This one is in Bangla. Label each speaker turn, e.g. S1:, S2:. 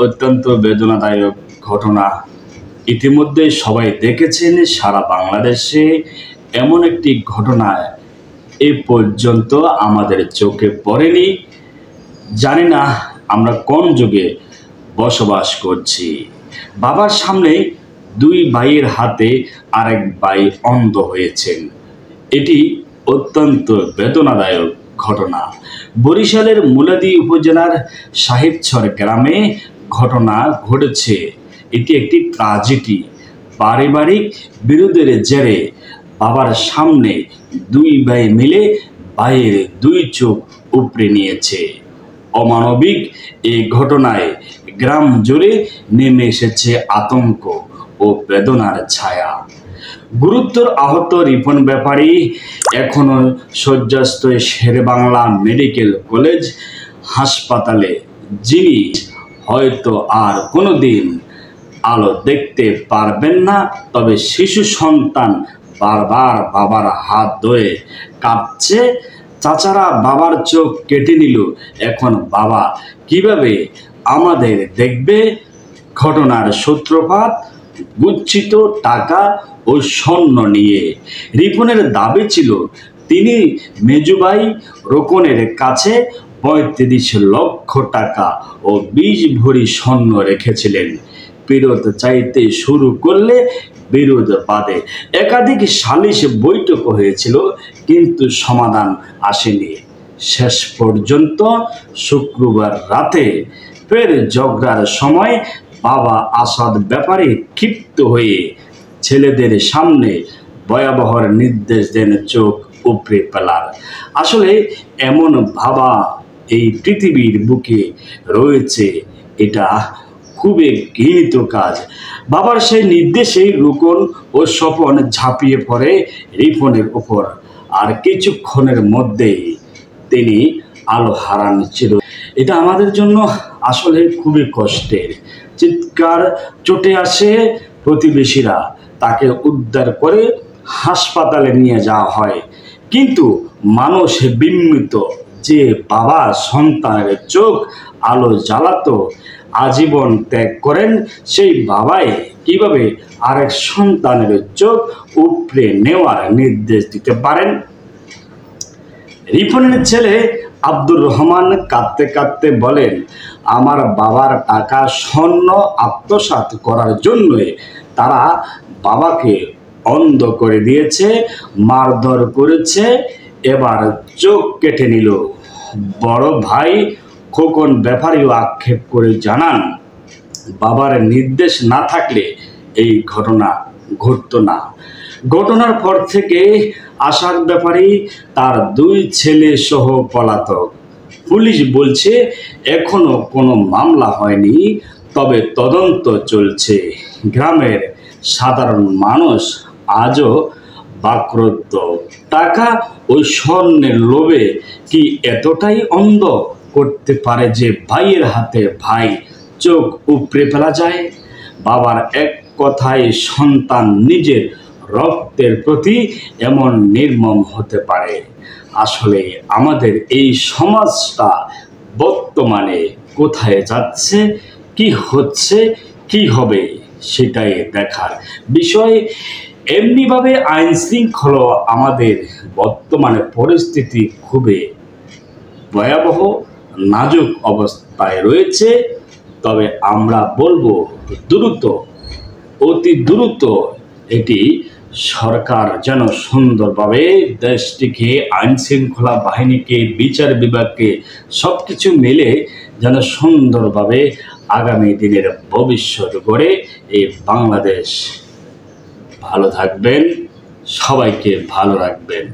S1: অত্যন্ত বেদনাদায়ক ঘটনা। ইতিমধ্যে সবাই দেখেছেন, সারা বাংলাদেশে এমন একটি ঘটনা এ পর্যন্ত আমাদের চোখে পড়েনি। জানি না আমরা কোন যুগে বসবাস করছি। বাবার সামনে দুই ভাইয়ের হাতে আরেক ভাই অন্ধ হয়েছেন। এটি অত্যন্ত বেদনাদায়ক ঘটনা। বরিশালের মুলাদী উপজেলার সাহেবছর গ্রামে ঘটনা ঘটেছে। এটি একটি ট্র্যাজেডি। পারিবারিক বিরোধের জেরে বাবার সামনে দুই ভাই মিলে ভাইয়ের দুই চোখ উপড়ে নিয়েছে। অমানবিক এই ঘটনায় গ্রাম জুড়ে নেমে এসেছে আতঙ্ক ও বেদনার ছায়া। গুরুতর আহত রিপন ব্যাপারী এখনো শয্যাস্থ শেরেবাংলা মেডিকেল কলেজ হাসপাতালে, যিনি হয়তো আর কোনোদিন আলো দেখতে পারবেন না। তবে শিশু সন্তান বারবার বাবার হাত ধরে কাঁদছে। চাচারা বাবার চোখ কেটে নিল, এখন বাবা কিভাবে আমাদের দেখবে? ঘটনার সূত্রপাত গুচ্ছিত টাকা ও স্বর্ণ নিয়ে। রিপনের দাবি ছিল তিনি মেজুভাই রোকনের কাছে ৩৫ লক্ষ টাকা ও ২০ ভরি স্বর্ণ রেখেছিলেন। ফেরত চাইতে শুরু করলে বিরোধ বাধে। একাধিক সালিশ বৈঠক হয়েছিল, কিন্তু সমাধান আসেনি। শেষ পর্যন্ত শুক্রবার রাতে ফের ঝগড়ার সময় বাবা আসাদ ব্যাপারী ক্ষিপ্ত হয়ে ছেলেদের সামনে ভয়াবহ নির্দেশ দেন চোখ উপড়ে ফেলার। আসলে এমন ভাবা এই পৃথিবীর বুকে রয়েছে, এটা খুবই ঘৃণিত কাজ। বাবার সেই নির্দেশে রুকন ও স্বপন ঝাঁপিয়ে পড়ে রিপনের উপর। আর কিছুক্ষণের মধ্যেই তিনি আলো হারান ছিল। এটা আমাদের জন্য আসলে খুবই কষ্টের। চিৎকার চটে আসে প্রতিবেশীরা, তাকে উদ্ধার করে হাসপাতালে নিয়ে যাওয়া হয়। কিন্তু মানুষ বিস্মিত যে বাবা সন্তানের চোখ আলো জ্বালাতো, আজীবন ত্যাগ করেন, সেই বাবাই কিভাবে আরেক সন্তানের চোখ উপড়ে নেওয়ার নির্দেশ দিতে পারেন? রিপনের ছেলে আব্দুর রহমান কাঁদতে কাঁদতে বলেন, আমার বাবার টাকা স্বর্ণ আত্মসাৎ করার জন্য তারা বাবাকে অন্ধ করে দিয়েছে, মারধর করেছে, এবার চোখ কেটে নিল। বড় ভাই খোকন ব্যাপারীও আক্ষেপ করে জানান, বাবার নির্দেশ না থাকলে এই ঘটনা ঘটত না। ঘটনার পর থেকে আসাদ ব্যাপারী তার দুই ছেলে সহ পলাতক। পুলিশ বলছে এখনো কোনো মামলা হয়নি, তবে তদন্ত চলছে। গ্রামের সাধারণ মানুষ আজও বাকরুদ্ধ। টাকা ও স্বর্ণের লোভে কি এতটাই অন্ধ করতে পারে যে ভাইয়ের হাতে ভাই চোখ উপড়ে ফেলা যায়? বাবার এক কথায় সন্তান নিজের রক্তের প্রতি এমন নির্মম হতে পারে। আসলে আমাদের এই সমাজটা বর্তমানে কোথায় যাচ্ছে, কি হচ্ছে, কি হবে, সেটাই দেখার বিষয়। এমনিভাবে আইন শৃঙ্খলা আমাদের বর্তমানে পরিস্থিতি খুবই ভয়াবহ, নাজুক অবস্থায় রয়েছে। তবে আমরা বলবো দ্রুত, অতি দ্রুত এটি সরকার যেন সুন্দরভাবে দেশটিকে, আইন শৃঙ্খলা বাহিনীকে, বিচার বিভাগকে সব কিছু মিলে যেন সুন্দরভাবে আগামী দিনের ভবিষ্যৎ গড়ে এই বাংলাদেশ। ভালো থাকবেন, সবাইকে ভালো রাখবেন।